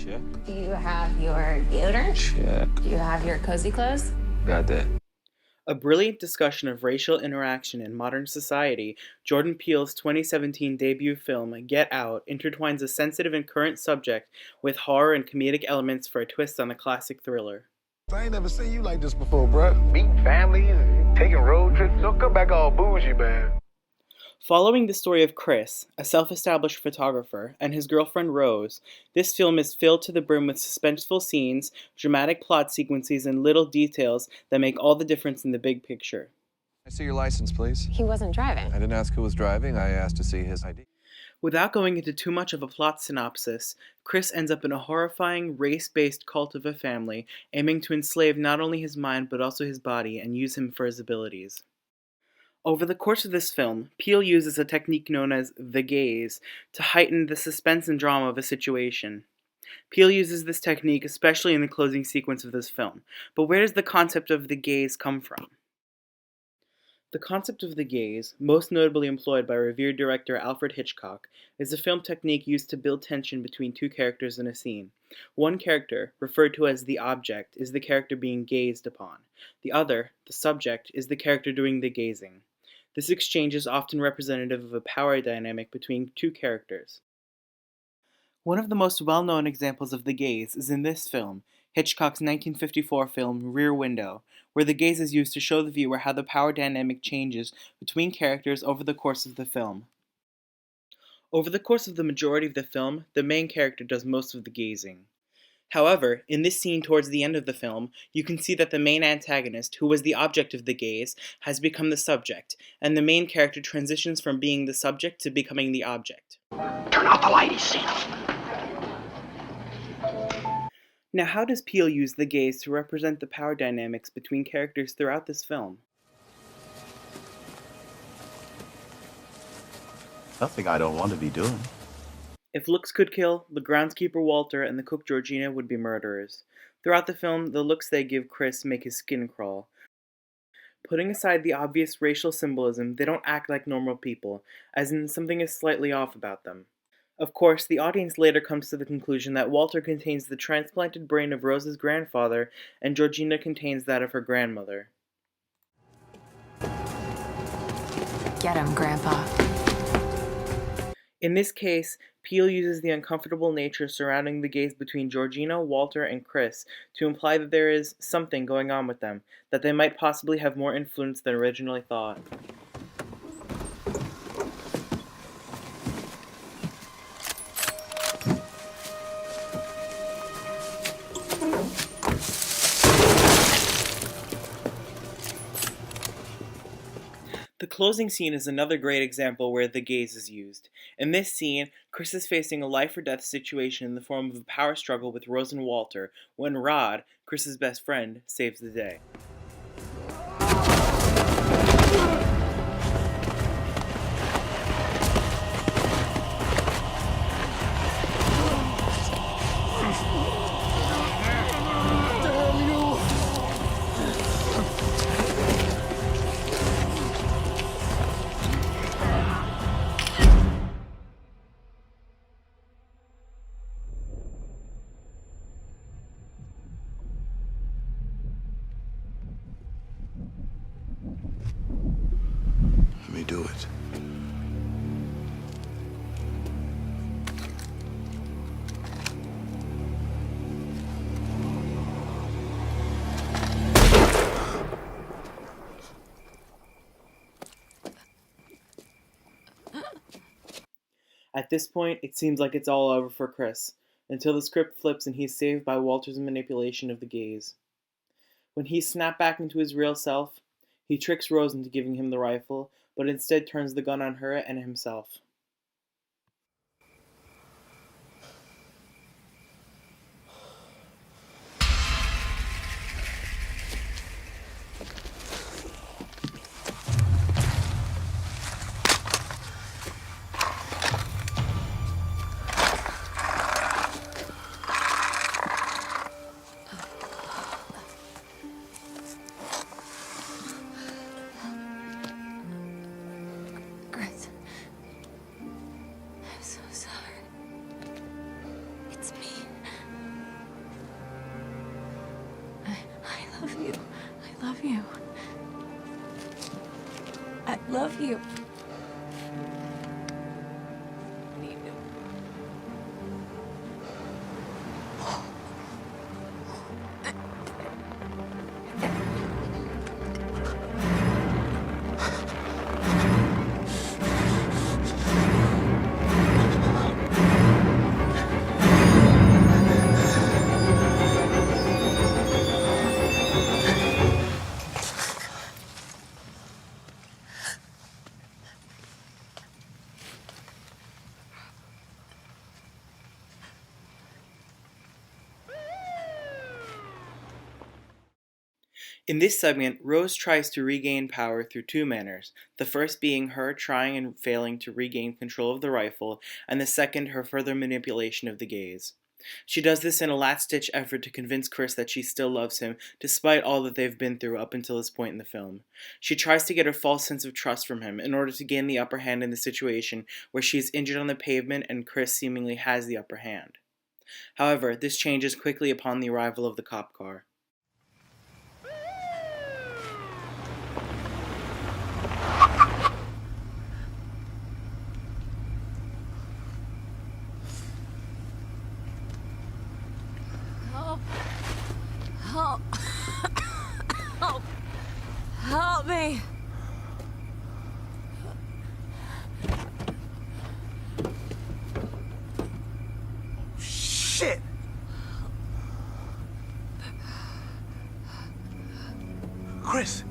Check. Do you have your deodorant? Check. Do you have your cozy clothes? Got that. A brilliant discussion of racial interaction in modern society, Jordan Peele's 2017 debut film, Get Out, intertwines a sensitive and current subject with horror and comedic elements for a twist on the classic thriller. I ain't never seen you like this before, bruh. Meeting families and taking road trips. Don't come back all bougie, man. Following the story of Chris, a self-established photographer, and his girlfriend Rose, this film is filled to the brim with suspenseful scenes, dramatic plot sequences, and little details that make all the difference in the big picture. I see your license, please. He wasn't driving. I didn't ask who was driving. I asked to see his ID. Without going into too much of a plot synopsis, Chris ends up in a horrifying, race-based cult of a family aiming to enslave not only his mind but also his body and use him for his abilities. Over the course of this film, Peele uses a technique known as the gaze to heighten the suspense and drama of a situation. Peele uses this technique especially in the closing sequence of this film, but where does the concept of the gaze come from? The concept of the gaze, most notably employed by revered director Alfred Hitchcock, is a film technique used to build tension between two characters in a scene. One character, referred to as the object, is the character being gazed upon. The other, the subject, is the character doing the gazing. This exchange is often representative of a power dynamic between two characters. One of the most well-known examples of the gaze is in this film, Hitchcock's 1954 film Rear Window, where the gaze is used to show the viewer how the power dynamic changes between characters over the course of the film. Over the course of the majority of the film, the main character does most of the gazing. However, in this scene towards the end of the film, you can see that the main antagonist, who was the object of the gaze, has become the subject, and the main character transitions from being the subject to becoming the object. Turn off the light, he's seen us. Now, how does Peele use the gaze to represent the power dynamics between characters throughout this film? Nothing I don't want to be doing. If looks could kill, the groundskeeper Walter and the cook Georgina would be murderers. Throughout the film, the looks they give Chris make his skin crawl. Putting aside the obvious racial symbolism, they don't act like normal people, as in something is slightly off about them. Of course, the audience later comes to the conclusion that Walter contains the transplanted brain of Rose's grandfather, and Georgina contains that of her grandmother. Get him, Grandpa. In this case, Peele uses the uncomfortable nature surrounding the gaze between Georgina, Walter, and Chris to imply that there is something going on with them, that they might possibly have more influence than originally thought. The closing scene is another great example where the gaze is used. In this scene, Chris is facing a life-or-death situation in the form of a power struggle with Rose and Walter, when Rod, Chris's best friend, saves the day. Let me do it. At this point, it seems like it's all over for Chris, until the script flips and he's saved by Walter's manipulation of the gaze. When he's snapped back into his real self, he tricks Rose into giving him the rifle, but instead turns the gun on her and himself. Chris. I'm so sorry. It's me. love you. I love you. In this segment, Rose tries to regain power through two manners, the first being her trying and failing to regain control of the rifle, and the second her further manipulation of the gaze. She does this in a last-ditch effort to convince Chris that she still loves him, despite all that they've been through up until this point in the film. She tries to get a false sense of trust from him in order to gain the upper hand in the situation where she is injured on the pavement and Chris seemingly has the upper hand. However, this changes quickly upon the arrival of the cop car. Help. Help. Help me. Shit! Chris!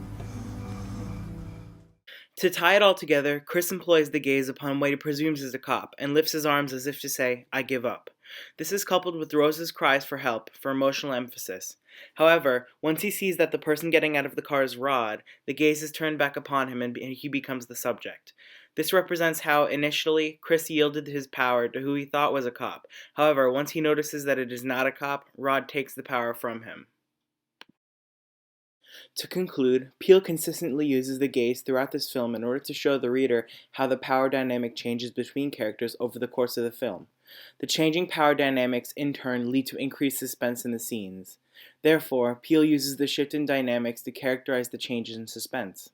To tie it all together, Chris employs the gaze upon what he presumes is a cop and lifts his arms as if to say, "I give up." This is coupled with Rose's cries for help for emotional emphasis. However, once he sees that the person getting out of the car is Rod, the gaze is turned back upon him and he becomes the subject. This represents how, initially, Chris yielded his power to who he thought was a cop. However, once he notices that it is not a cop, Rod takes the power from him. To conclude, Peele consistently uses the gaze throughout this film in order to show the reader how the power dynamic changes between characters over the course of the film. The changing power dynamics in turn lead to increased suspense in the scenes. Therefore, Peele uses the shift in dynamics to characterize the changes in suspense.